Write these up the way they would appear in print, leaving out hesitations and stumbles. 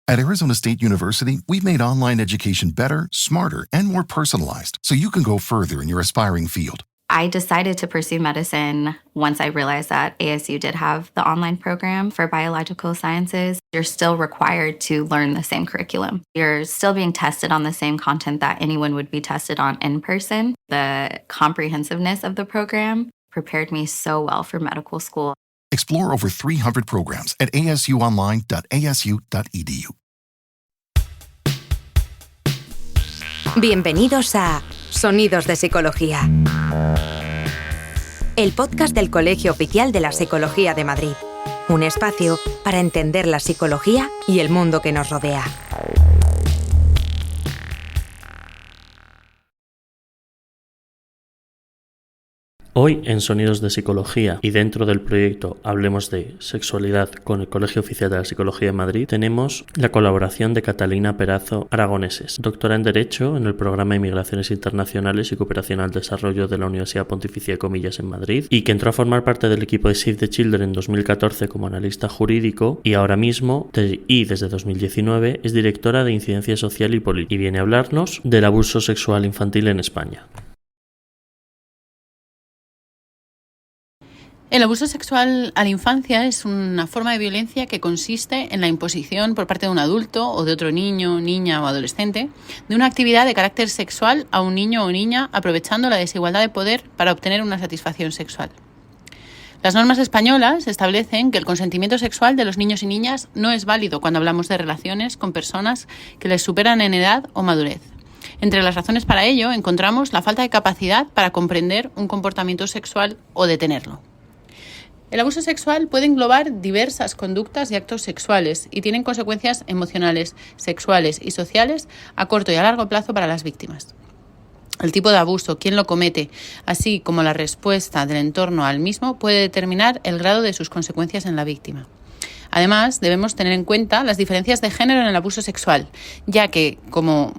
At Arizona State University, we've made online education better, smarter, and more personalized so you can go further in your aspiring field. I decided to pursue medicine once I realized that ASU did have the online program for biological sciences. You're still required to learn the same curriculum. You're still being tested on the same content that anyone would be tested on in person. The comprehensiveness of the program prepared me so well for medical school. Explore over 300 programs at asuonline.asu.edu. Bienvenidos a Sonidos de Psicología, el podcast del Colegio Oficial de la Psicología de Madrid. Un espacio para entender la psicología y el mundo que nos rodea. Hoy en Sonidos de Psicología y dentro del proyecto Hablemos de Sexualidad con el Colegio Oficial de la Psicología de Madrid tenemos la colaboración de Catalina Perazo Aragoneses, doctora en Derecho en el Programa de Migraciones Internacionales y Cooperación al Desarrollo de la Universidad Pontificia de Comillas en Madrid y que entró a formar parte del equipo de Save the Children en 2014 como analista jurídico y ahora mismo y desde 2019 es directora de Incidencia Social y Política y viene a hablarnos del abuso sexual infantil en España. El abuso sexual a la infancia es una forma de violencia que consiste en la imposición por parte de un adulto o de otro niño, niña o adolescente de una actividad de carácter sexual a un niño o niña aprovechando la desigualdad de poder para obtener una satisfacción sexual. Las normas españolas establecen que el consentimiento sexual de los niños y niñas no es válido cuando hablamos de relaciones con personas que les superan en edad o madurez. Entre las razones para ello encontramos la falta de capacidad para comprender un comportamiento sexual o detenerlo. El abuso sexual puede englobar diversas conductas y actos sexuales y tienen consecuencias emocionales, sexuales y sociales a corto y a largo plazo para las víctimas. El tipo de abuso, quién lo comete, así como la respuesta del entorno al mismo puede determinar el grado de sus consecuencias en la víctima. Además, debemos tener en cuenta las diferencias de género en el abuso sexual, ya que, como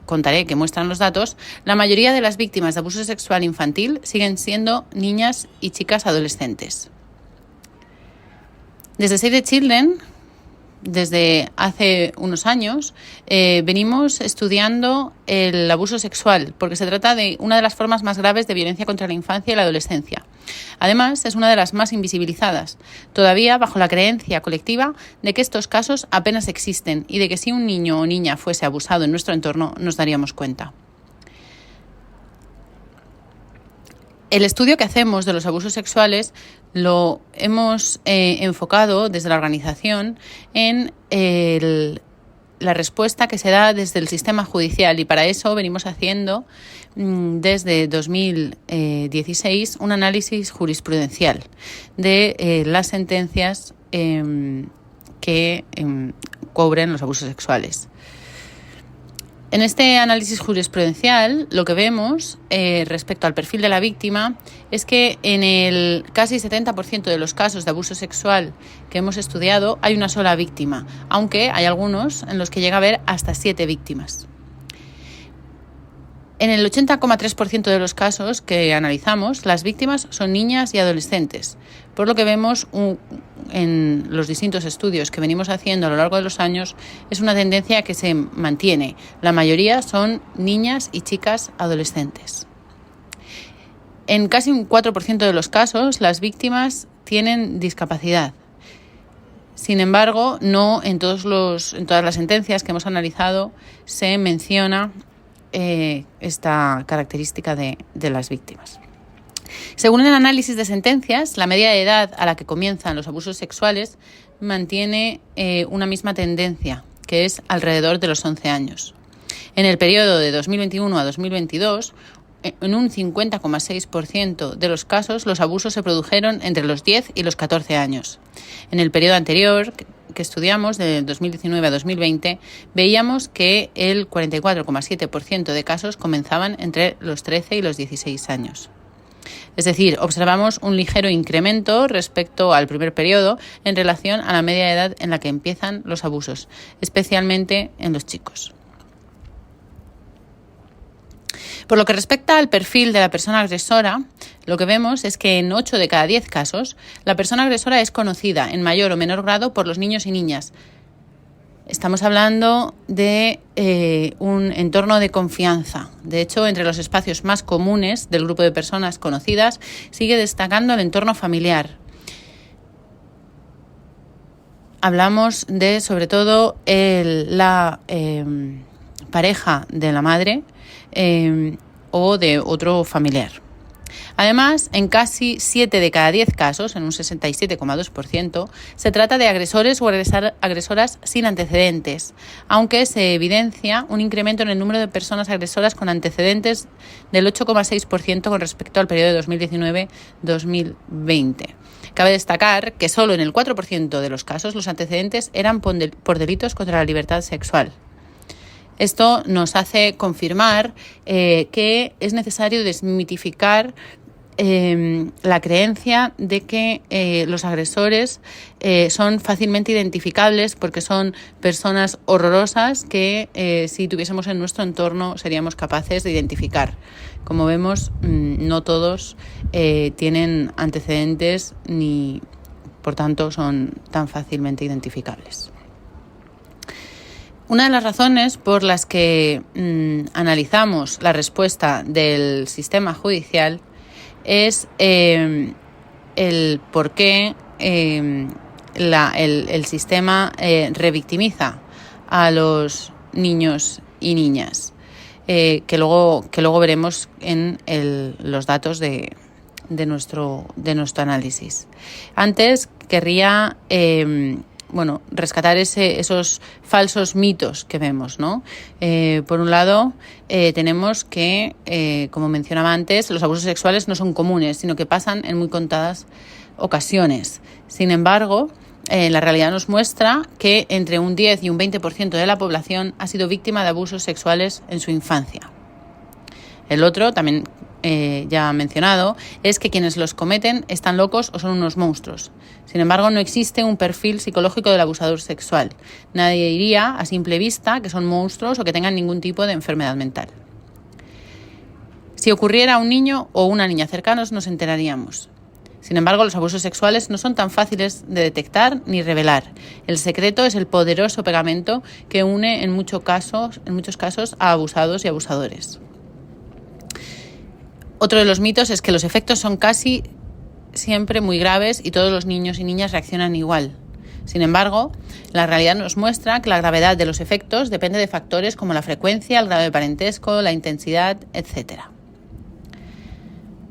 contaré que muestran los datos, la mayoría de las víctimas de abuso sexual infantil siguen siendo niñas y chicas adolescentes. Desde Save the Children, desde hace unos años, venimos estudiando el abuso sexual, porque se trata de una de las formas más graves de violencia contra la infancia y la adolescencia. Además, es una de las más invisibilizadas, todavía bajo la creencia colectiva de que estos casos apenas existen y de que si un niño o niña fuese abusado en nuestro entorno nos daríamos cuenta. El estudio que hacemos de los abusos sexuales lo hemos enfocado desde la organización en la respuesta que se da desde el sistema judicial y para eso venimos haciendo desde 2016 un análisis jurisprudencial de las sentencias que cubren los abusos sexuales. En este análisis jurisprudencial lo que vemos respecto al perfil de la víctima es que en el casi 70% de los casos de abuso sexual que hemos estudiado hay una sola víctima, aunque hay algunos en los que llega a haber hasta 7 víctimas. En el 80,3% de los casos que analizamos, las víctimas son niñas y adolescentes, por lo que vemos en los distintos estudios que venimos haciendo a lo largo de los años, es una tendencia que se mantiene. La mayoría son niñas y chicas adolescentes. En casi un 4% de los casos, las víctimas tienen discapacidad. Sin embargo, no en todas las sentencias que hemos analizado se menciona esta característica de las víctimas. Según el análisis de sentencias, la media de edad a la que comienzan los abusos sexuales mantiene una misma tendencia, que es alrededor de los 11 años. En el periodo de 2021 a 2022, en un 50,6% de los casos, los abusos se produjeron entre los 10 y los 14 años. En el periodo anterior que estudiamos, de 2019 a 2020, veíamos que el 44,7% de casos comenzaban entre los 13 y los 16 años. Es decir, observamos un ligero incremento respecto al primer periodo en relación a la media de edad en la que empiezan los abusos, especialmente en los chicos. Por lo que respecta al perfil de la persona agresora, lo que vemos es que en 8 de cada 10 casos, la persona agresora es conocida en mayor o menor grado por los niños y niñas. Estamos hablando de un entorno de confianza. De hecho, entre los espacios más comunes del grupo de personas conocidas sigue destacando el entorno familiar. Hablamos de, sobre todo, la pareja de la madre o de otro familiar. Además, en casi 7 de cada 10 casos, en un 67,2%, se trata de agresores o agresoras sin antecedentes, aunque se evidencia un incremento en el número de personas agresoras con antecedentes del 8,6% con respecto al periodo de 2019-2020. Cabe destacar que solo en el 4% de los casos los antecedentes eran por delitos contra la libertad sexual. Esto nos hace confirmar que es necesario desmitificar la creencia de que los agresores son fácilmente identificables porque son personas horrorosas que si tuviésemos en nuestro entorno seríamos capaces de identificar. Como vemos, no todos tienen antecedentes ni, por tanto, son tan fácilmente identificables. Una de las razones por las que analizamos la respuesta del sistema judicial es el por qué el sistema revictimiza a los niños y niñas, que luego veremos en los datos de nuestro análisis. Antes querría rescatar esos falsos mitos que vemos, ¿no? Por un lado, tenemos que, como mencionaba antes, los abusos sexuales no son comunes, sino que pasan en muy contadas ocasiones. Sin embargo, la realidad nos muestra que entre un 10 y un 20% de la población ha sido víctima de abusos sexuales en su infancia. El otro, también ya mencionado, es que quienes los cometen están locos o son unos monstruos. Sin embargo, no existe un perfil psicológico del abusador sexual. Nadie diría a simple vista que son monstruos o que tengan ningún tipo de enfermedad mental. Si ocurriera a un niño o una niña cercanos, nos enteraríamos. Sin embargo, los abusos sexuales no son tan fáciles de detectar ni revelar. El secreto es el poderoso pegamento que une en muchos casos a abusados y abusadores. Otro de los mitos es que los efectos son casi siempre muy graves y todos los niños y niñas reaccionan igual. Sin embargo, la realidad nos muestra que la gravedad de los efectos depende de factores como la frecuencia, el grado de parentesco, la intensidad, etc.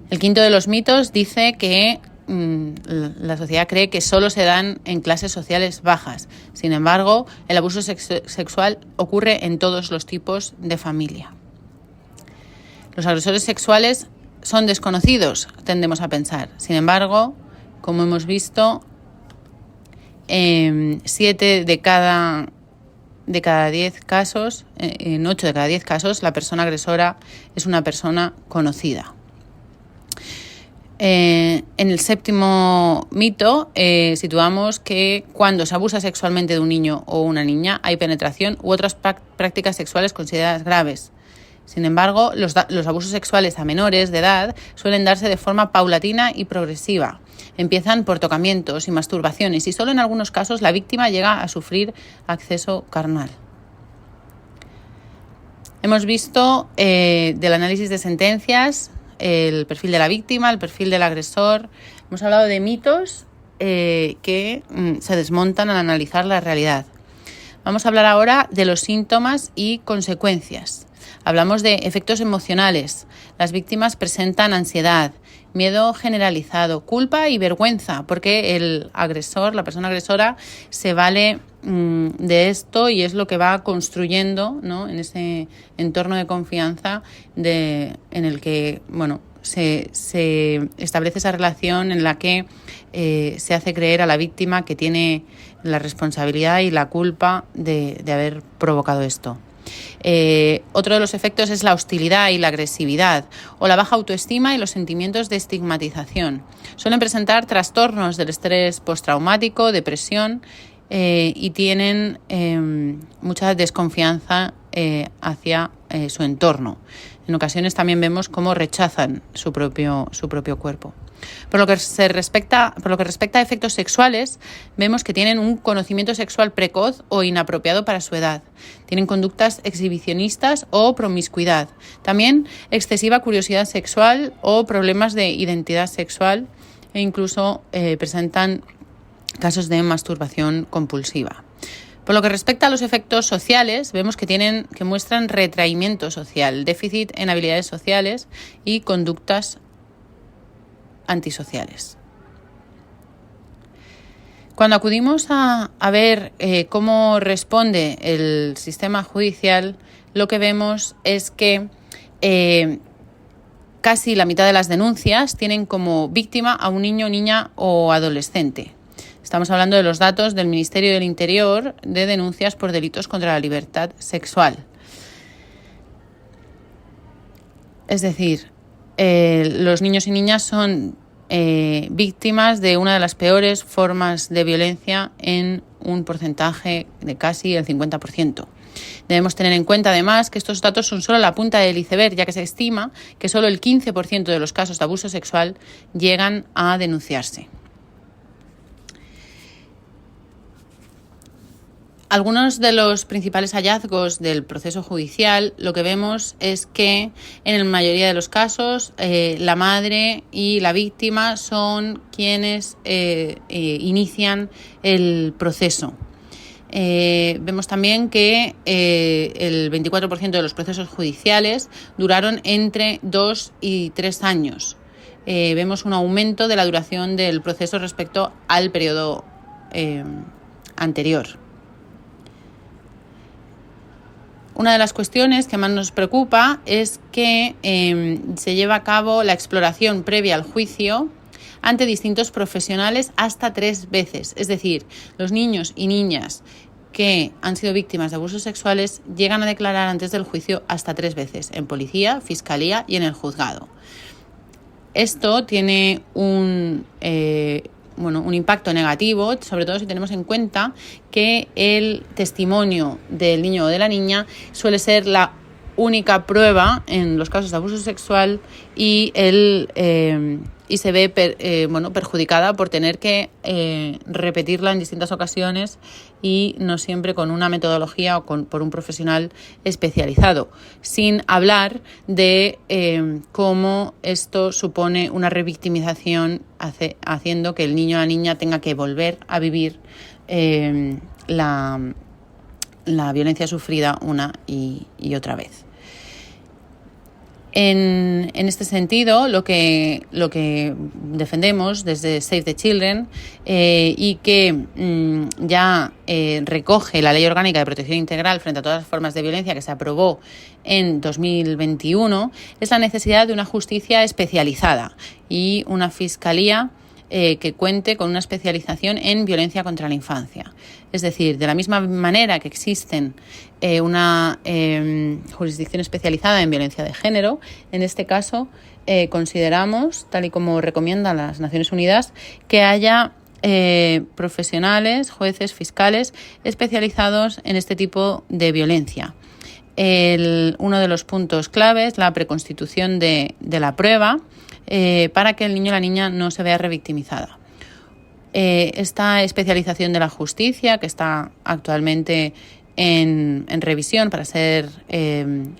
El quinto de los mitos dice que la sociedad cree que solo se dan en clases sociales bajas. Sin embargo, el abuso sexual ocurre en todos los tipos de familia. Los agresores sexuales son desconocidos, tendemos a pensar. Sin embargo, como hemos visto, 7 de cada 10 casos, en 8 de cada 10 casos, la persona agresora es una persona conocida. En el séptimo mito situamos que cuando se abusa sexualmente de un niño o una niña hay penetración u otras prácticas sexuales consideradas graves. Sin embargo, los abusos sexuales a menores de edad suelen darse de forma paulatina y progresiva. Empiezan por tocamientos y masturbaciones y solo en algunos casos la víctima llega a sufrir acceso carnal. Hemos visto del análisis de sentencias el perfil de la víctima, el perfil del agresor. Hemos hablado de mitos que se desmontan al analizar la realidad. Vamos a hablar ahora de los síntomas y consecuencias. Hablamos de efectos emocionales. Las víctimas presentan ansiedad, miedo generalizado, culpa y vergüenza, porque el agresor, la persona agresora, se vale de esto y es lo que va construyendo, ¿no?, en ese entorno de confianza en el que se establece esa relación en la que se hace creer a la víctima que tiene la responsabilidad y la culpa de haber provocado esto. Otro de los efectos es la hostilidad y la agresividad o la baja autoestima y los sentimientos de estigmatización. Suelen presentar trastornos del estrés postraumático, depresión y tienen mucha desconfianza hacia su entorno. En ocasiones también vemos cómo rechazan su propio cuerpo. Por lo que respecta a efectos sexuales, vemos que tienen un conocimiento sexual precoz o inapropiado para su edad. Tienen conductas exhibicionistas o promiscuidad. También excesiva curiosidad sexual o problemas de identidad sexual e incluso presentan casos de masturbación compulsiva. Por lo que respecta a los efectos sociales, vemos que muestran retraimiento social, déficit en habilidades sociales y conductas antisociales. Cuando acudimos a ver cómo responde el sistema judicial, lo que vemos es que casi la mitad de las denuncias tienen como víctima a un niño, niña o adolescente. Estamos hablando de los datos del Ministerio del Interior de denuncias por delitos contra la libertad sexual. Es decir, los niños y niñas son víctimas de una de las peores formas de violencia en un porcentaje de casi el 50%. Debemos tener en cuenta además que estos datos son solo la punta del iceberg, ya que se estima que solo el 15% de los casos de abuso sexual llegan a denunciarse. Algunos de los principales hallazgos del proceso judicial, lo que vemos es que en la mayoría de los casos la madre y la víctima son quienes inician el proceso. Vemos también que el 24% de los procesos judiciales duraron entre 2 y 3 años. Vemos un aumento de la duración del proceso respecto al periodo anterior. Una de las cuestiones que más nos preocupa es que se lleva a cabo la exploración previa al juicio ante distintos profesionales hasta 3 veces. Es decir, los niños y niñas que han sido víctimas de abusos sexuales llegan a declarar antes del juicio hasta 3 veces, en policía, fiscalía y en el juzgado. Esto tiene un impacto negativo, sobre todo si tenemos en cuenta que el testimonio del niño o de la niña suele ser la única prueba en los casos de abuso sexual y se ve perjudicada por tener que repetirla en distintas ocasiones y no siempre con una metodología o por un profesional especializado, sin hablar de cómo esto supone una revictimización haciendo que el niño o la niña tenga que volver a vivir la violencia sufrida una y otra vez. En este sentido, lo que defendemos desde Save the Children y que ya recoge la Ley Orgánica de Protección Integral frente a todas las formas de violencia que se aprobó en 2021 es la necesidad de una justicia especializada y una fiscalía que cuente con una especialización en violencia contra la infancia. Es decir, de la misma manera que existen una jurisdicción especializada en violencia de género, en este caso consideramos, tal y como recomiendan las Naciones Unidas, que haya profesionales, jueces, fiscales especializados en este tipo de violencia. Uno de los puntos clave es la preconstitución de la prueba para que el niño o la niña no se vea revictimizada. Esta especialización de la justicia, que está actualmente en revisión para ser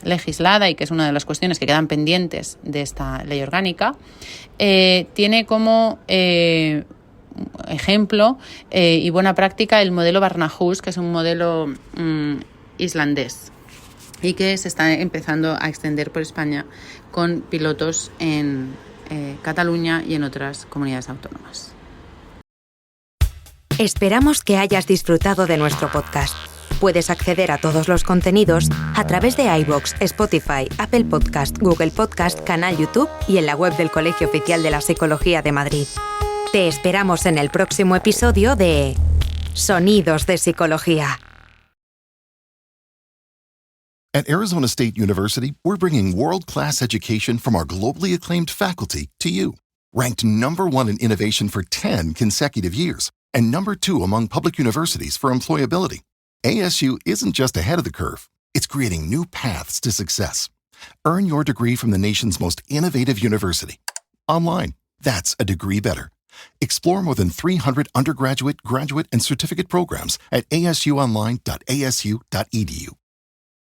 legislada y que es una de las cuestiones que quedan pendientes de esta ley orgánica, tiene como ejemplo y buena práctica el modelo Barnahus, que es un modelo islandés y que se está empezando a extender por España con pilotos en Cataluña y en otras comunidades autónomas. Esperamos que hayas disfrutado de nuestro podcast. Puedes acceder a todos los contenidos a través de iVoox, Spotify, Apple Podcast, Google Podcast, canal YouTube y en la web del Colegio Oficial de la Psicología de Madrid. Te esperamos en el próximo episodio de Sonidos de Psicología. At Arizona State University, we're bringing world-class education from our globally acclaimed faculty to you. Ranked #1 in innovation for 10 consecutive years and #2 among public universities for employability, ASU isn't just ahead of the curve, it's creating new paths to success. Earn your degree from the nation's most innovative university. Online, That's a degree better. Explore more than 300 undergraduate, graduate, and certificate programs at asuonline.asu.edu.